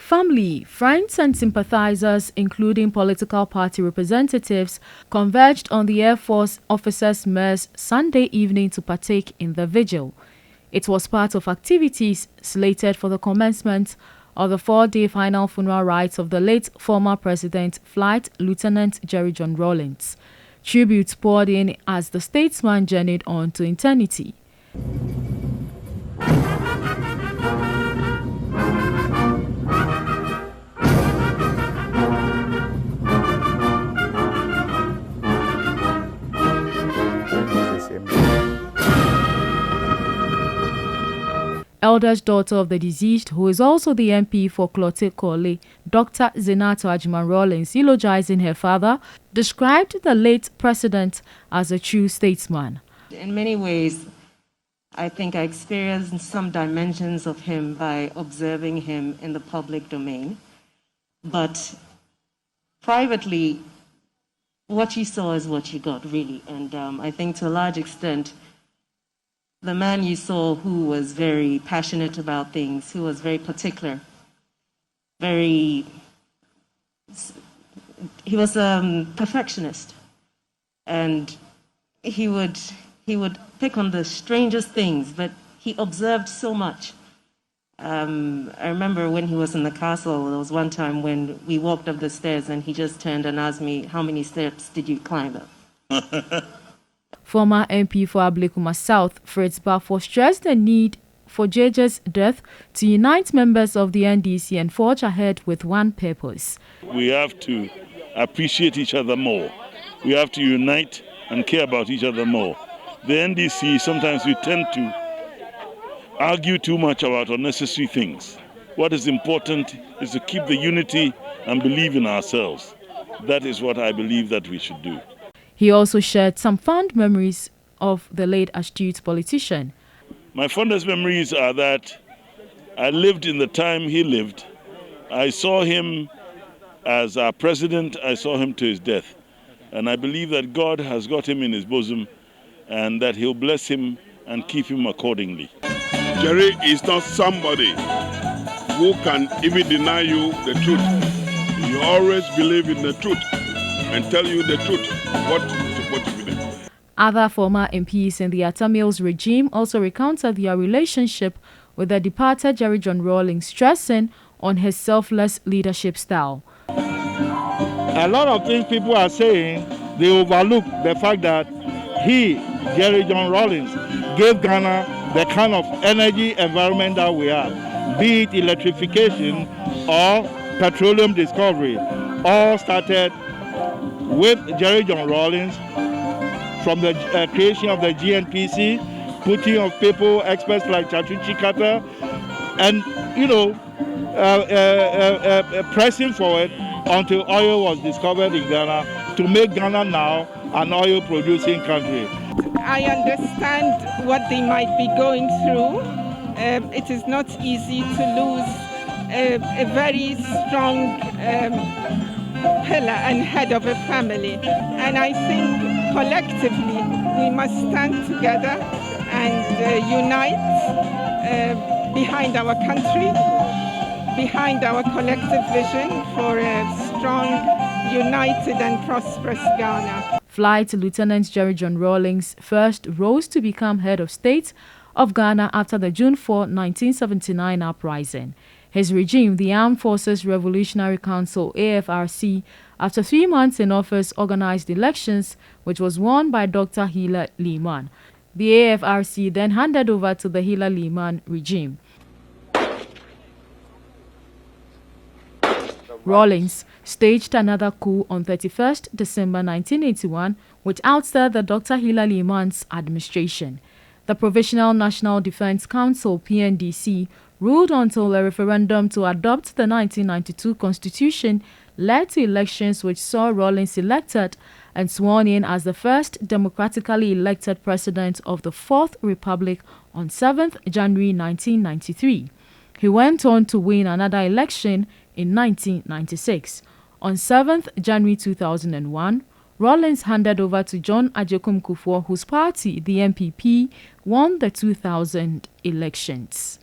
Family, friends and sympathizers, including political party representatives, converged on the Air Force Officers' Mess Sunday evening to partake in the vigil. It was part of activities slated for the commencement of the 4-day final funeral rites of the late former President, Flight Lieutenant J.J Rawlings. Tributes poured in as the statesman journeyed on to eternity. Eldest daughter of the deceased, who is also the MP for Klote Kole, Dr. Zinato Ajman Rawlings, eulogizing her father, described the late president as a true statesman. In many ways, I think I experienced some dimensions of him by observing him in the public domain. But privately, what you saw is what you got, really. And I think to a large extent, the man you saw who was very passionate about things, who was very particular, he was a perfectionist, and he would pick on the strangest things, but he observed so much. I remember when he was in the castle, there was one time when we walked up the stairs and he just turned and asked me, "How many steps did you climb up?" Former MP for Ablekuma South, Fritz Bafo, stressed the need for JJ's death to unite members of the NDC and forge ahead with one purpose. We have to appreciate each other more. We have to unite and care about each other more. The NDC, sometimes we tend to argue too much about unnecessary things. What is important is to keep the unity and believe in ourselves. That is what I believe that we should do. He also shared some fond memories of the late astute politician. My fondest memories are that I lived in the time he lived. I saw him as our president. I saw him to his death. And I believe that God has got him in his bosom and that he'll bless him and keep him accordingly. Jerry is not somebody who can even deny you the truth. He always believe in the truth and tell you the truth, what is supposed to be done. Other former MPs in the Atamils regime also recounted their relationship with the departed J.J Rawlings, stressing on his selfless leadership style. A lot of things people are saying, they overlook the fact that he, J.J Rawlings, gave Ghana the kind of energy environment that we have, be it electrification or petroleum discovery. All started with J.J Rawlings, from the creation of the GNPC, putting of people, experts like Chachuchi Kata, and pressing forward until oil was discovered in Ghana to make Ghana now an oil-producing country. I understand what they might be going through. It is not easy to lose a very strong pillar and head of a family, and I think collectively we must stand together and unite behind our country, behind our collective vision for a strong, united and prosperous Ghana. Flight Lieutenant J.J Rawlings first rose to become head of state of Ghana after the June 4, 1979 uprising. His regime, the Armed Forces Revolutionary Council, AFRC, after 3 months in office, organized elections, which was won by Dr. Hila Liman. The AFRC then handed over to the Hila Liman regime. Rawlings staged another coup on 31st December 1981, which ousted the Dr. Hila Liman's administration. The Provisional National Defense Council, PNDC, ruled until a referendum to adopt the 1992 Constitution led to elections which saw Rawlings elected and sworn in as the first democratically elected president of the Fourth Republic on 7th January 1993. He went on to win another election in 1996. On 7th January 2001, Rawlings handed over to John Agyekum Kufuor, whose party, the MPP, won the 2000 elections.